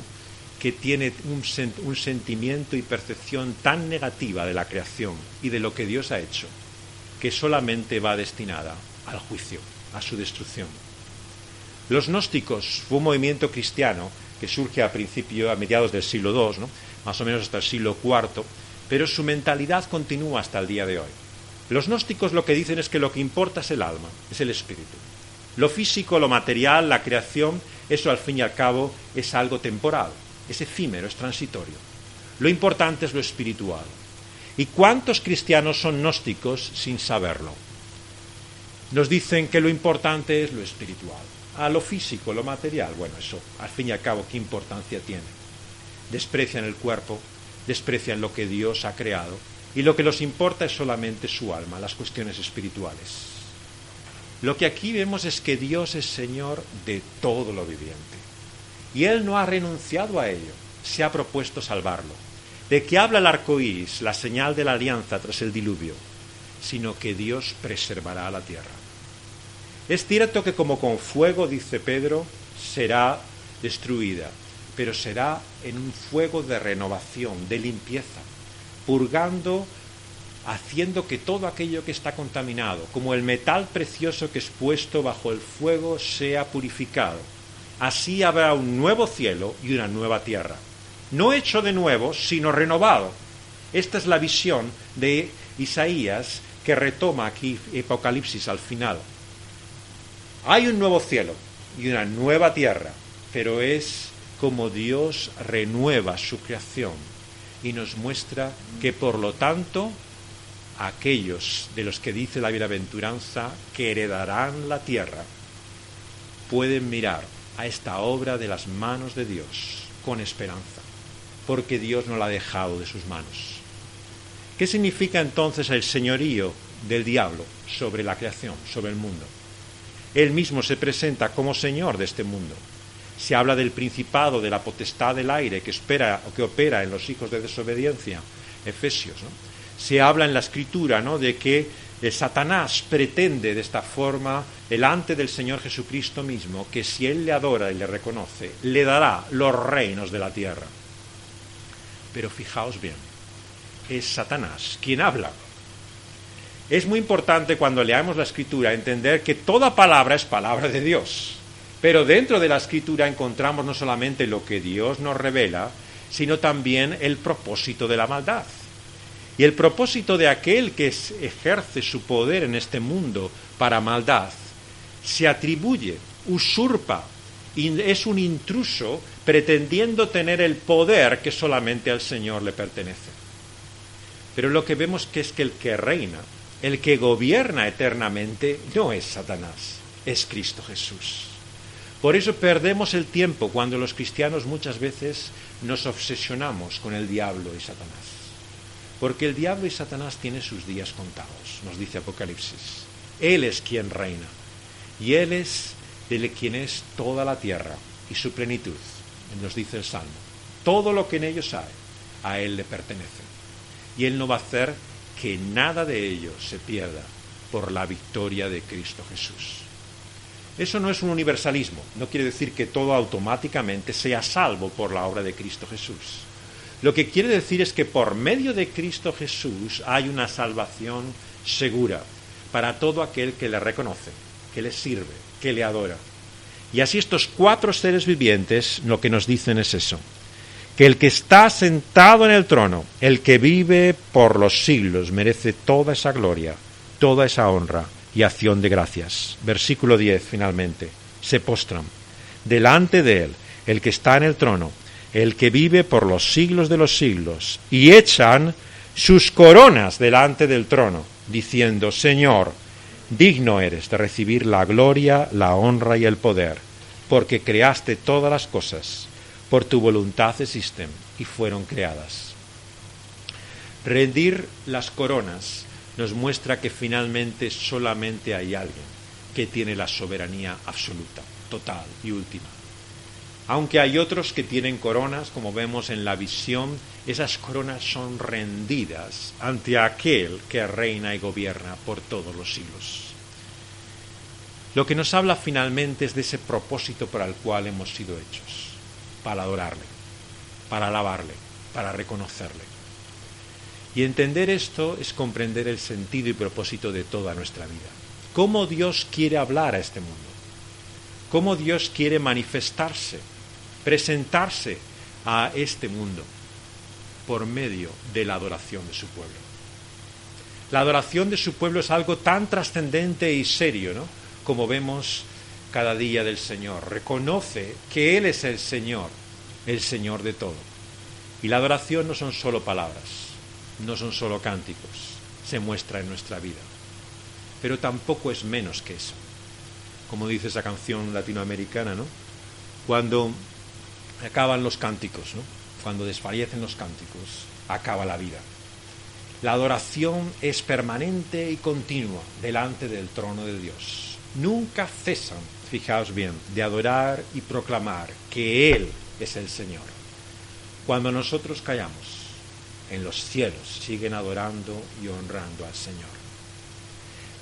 que tiene un sentimiento y percepción tan negativa de la creación y de lo que Dios ha hecho, que solamente va destinada al juicio, a su destrucción. Los gnósticos fue un movimiento cristiano que surge a mediados del siglo II, ¿no?, más o menos hasta el siglo IV, pero su mentalidad continúa hasta el día de hoy. Los gnósticos lo que dicen es que lo que importa es el alma, es el espíritu. Lo físico, lo material, la creación, eso al fin y al cabo es algo temporal, es efímero, es transitorio. Lo importante es lo espiritual. ¿Y cuántos cristianos son gnósticos sin saberlo? Nos dicen que lo importante es lo espiritual. A lo físico, lo material, bueno, eso al fin y al cabo, ¿qué importancia tiene? Desprecian el cuerpo, desprecian lo que Dios ha creado, y lo que les importa es solamente su alma, las cuestiones espirituales. Lo que aquí vemos es que Dios es Señor de todo lo viviente, y Él no ha renunciado a ello, se ha propuesto salvarlo. ¿De qué habla el arco iris, la señal de la alianza tras el diluvio? Sino que Dios preservará la tierra. Es cierto que como con fuego, dice Pedro, será destruida, pero será en un fuego de renovación, de limpieza, purgando, haciendo que todo aquello que está contaminado, como el metal precioso que es puesto bajo el fuego, sea purificado. Así habrá un nuevo cielo y una nueva tierra. No hecho de nuevo, sino renovado. Esta es la visión de Isaías que retoma aquí Apocalipsis al final. Hay un nuevo cielo y una nueva tierra, pero es como Dios renueva su creación y nos muestra que, por lo tanto, aquellos de los que dice la bienaventuranza que heredarán la tierra pueden mirar a esta obra de las manos de Dios con esperanza, porque Dios no la ha dejado de sus manos. ¿Qué significa entonces el señorío del diablo sobre la creación, sobre el mundo? Él mismo se presenta como Señor de este mundo. Se habla del principado, de la potestad del aire que opera en los hijos de desobediencia, Efesios, ¿no? Se habla en la Escritura, ¿no?, de que Satanás pretende de esta forma, delante del Señor Jesucristo mismo, que si Él le adora y le reconoce, le dará los reinos de la tierra. Pero fijaos bien, es Satanás quien habla. Es muy importante cuando leamos la Escritura entender que toda palabra es palabra de Dios. Pero dentro de la Escritura encontramos no solamente lo que Dios nos revela, sino también el propósito de la maldad. Y el propósito de aquel que ejerce su poder en este mundo para maldad se atribuye, usurpa, y es un intruso pretendiendo tener el poder que solamente al Señor le pertenece. Pero lo que vemos es que el que reina, el que gobierna eternamente, no es Satanás, es Cristo Jesús. Por eso perdemos el tiempo cuando los cristianos muchas veces nos obsesionamos con el diablo y Satanás. Porque el diablo y Satanás tienen sus días contados, nos dice Apocalipsis. Él es quien reina. Y Él es de quien es toda la tierra y su plenitud, nos dice el Salmo. Todo lo que en ellos hay, a Él le pertenece. Y Él no va a hacer que nada de ello se pierda por la victoria de Cristo Jesús. Eso no es un universalismo, no quiere decir que todo automáticamente sea salvo por la obra de Cristo Jesús. Lo que quiere decir es que por medio de Cristo Jesús hay una salvación segura para todo aquel que le reconoce, que le sirve, que le adora. Y así estos 4 seres vivientes lo que nos dicen es eso, que el que está sentado en el trono, el que vive por los siglos, merece toda esa gloria, toda esa honra y acción de gracias. Versículo 10, finalmente. Se postran delante de él, el que está en el trono, el que vive por los siglos de los siglos, y echan sus coronas delante del trono, diciendo: Señor, digno eres de recibir la gloria, la honra y el poder, porque creaste todas las cosas, por tu voluntad existen y fueron creadas. Rendir las coronas nos muestra que finalmente solamente hay alguien que tiene la soberanía absoluta, total y última. Aunque hay otros que tienen coronas, como vemos en la visión, esas coronas son rendidas ante aquel que reina y gobierna por todos los siglos. Lo que nos habla finalmente es de ese propósito para el cual hemos sido hechos, para adorarle, para alabarle, para reconocerle. Y entender esto es comprender el sentido y propósito de toda nuestra vida. Cómo Dios quiere hablar a este mundo, cómo Dios quiere manifestarse, presentarse a este mundo por medio de la adoración de su pueblo. La adoración de su pueblo es algo tan trascendente y serio, ¿no?, como vemos cada día del Señor. Reconoce que Él es el Señor de todo. Y la adoración no son solo palabras, no son solo cánticos, se muestra en nuestra vida. Pero tampoco es menos que eso. Como dice esa canción latinoamericana, ¿no?, cuando acaban los cánticos, ¿no?, cuando desfallecen los cánticos, acaba la vida. La adoración es permanente y continua delante del trono de Dios. Nunca cesan, fijaos bien, de adorar y proclamar que Él es el Señor. Cuando nosotros callamos, en los cielos siguen adorando y honrando al Señor.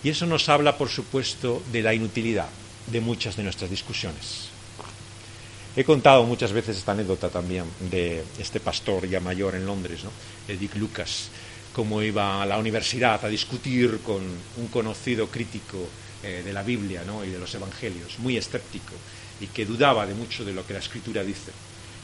Y eso nos habla, por supuesto, de la inutilidad de muchas de nuestras discusiones. He contado muchas veces esta anécdota también de este pastor ya mayor en Londres, ¿no?, de Dick Lucas, cómo iba a la universidad a discutir con un conocido crítico de la Biblia, ¿no?, y de los Evangelios, muy escéptico, y que dudaba de mucho de lo que la Escritura dice.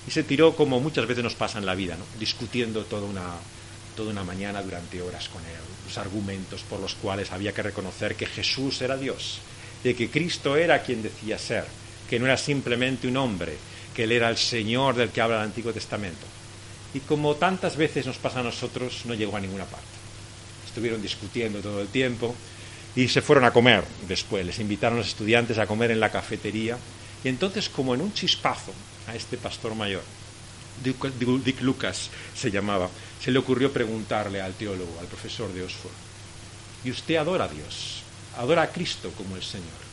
Y se tiró, como muchas veces nos pasa en la vida, ¿no?, discutiendo toda una mañana durante horas con él, los argumentos por los cuales había que reconocer que Jesús era Dios, de que Cristo era quien decía ser, que no era simplemente un hombre, que Él era el Señor del que habla el Antiguo Testamento. Y como tantas veces nos pasa a nosotros, no llegó a ninguna parte. Estuvieron discutiendo todo el tiempo y se fueron a comer después. Les invitaron a los estudiantes a comer en la cafetería. Y entonces, como en un chispazo, a este pastor mayor, Dick Lucas se llamaba, se le ocurrió preguntarle al teólogo, al profesor de Oxford: ¿y usted adora a Dios? ¿Adora a Cristo como el Señor?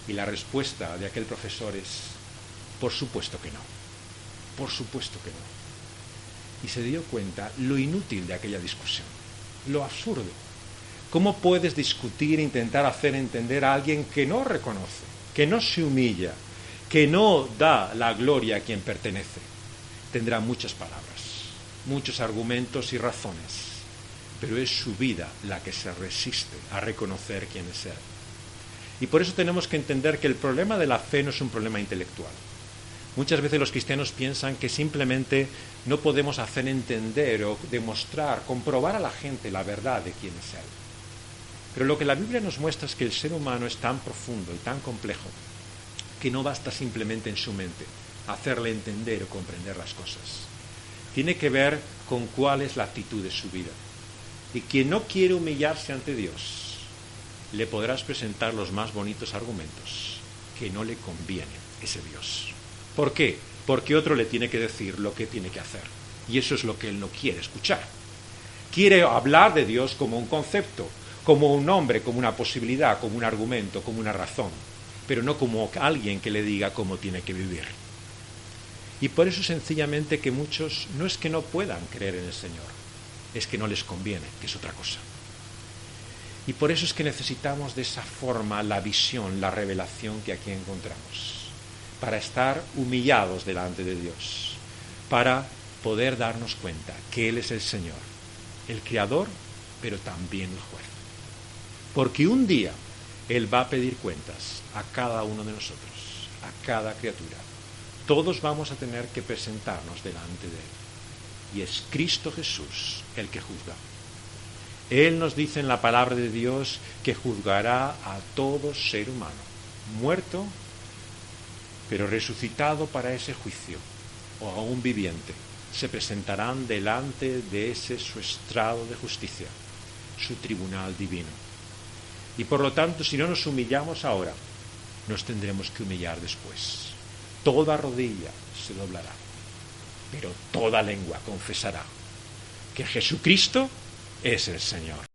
Y la respuesta de aquel profesor es: por supuesto que no, por supuesto que no. Y se dio cuenta lo inútil de aquella discusión, lo absurdo. ¿Cómo puedes discutir e intentar hacer entender a alguien que no reconoce, que no se humilla, que no da la gloria a quien pertenece? Tendrá muchas palabras, muchos argumentos y razones, pero es su vida la que se resiste a reconocer quién es Él. Y por eso tenemos que entender que el problema de la fe no es un problema intelectual. Muchas veces los cristianos piensan que simplemente no podemos hacer entender o demostrar, comprobar a la gente la verdad de quién es Él. Pero lo que la Biblia nos muestra es que el ser humano es tan profundo y tan complejo que no basta simplemente en su mente hacerle entender o comprender las cosas. Tiene que ver con cuál es la actitud de su vida. Y quien no quiere humillarse ante Dios, le podrás presentar los más bonitos argumentos, que no le conviene ese Dios. ¿Por qué? Porque otro le tiene que decir lo que tiene que hacer. Y eso es lo que él no quiere escuchar. Quiere hablar de Dios como un concepto, como un nombre, como una posibilidad, como un argumento, como una razón, pero no como alguien que le diga cómo tiene que vivir. Y por eso sencillamente que muchos no es que no puedan creer en el Señor, es que no les conviene, que es otra cosa. Y por eso es que necesitamos de esa forma la visión, la revelación que aquí encontramos, para estar humillados delante de Dios, para poder darnos cuenta que Él es el Señor, el Creador, pero también el juez. Porque un día Él va a pedir cuentas a cada uno de nosotros, a cada criatura. Todos vamos a tener que presentarnos delante de Él. Y es Cristo Jesús el que juzga. Él nos dice en la palabra de Dios que juzgará a todo ser humano, muerto, pero resucitado para ese juicio, o aún viviente. Se presentarán delante de ese su estrado de justicia, su tribunal divino. Y por lo tanto, si no nos humillamos ahora, nos tendremos que humillar después. Toda rodilla se doblará, pero toda lengua confesará que Jesucristo es el Señor.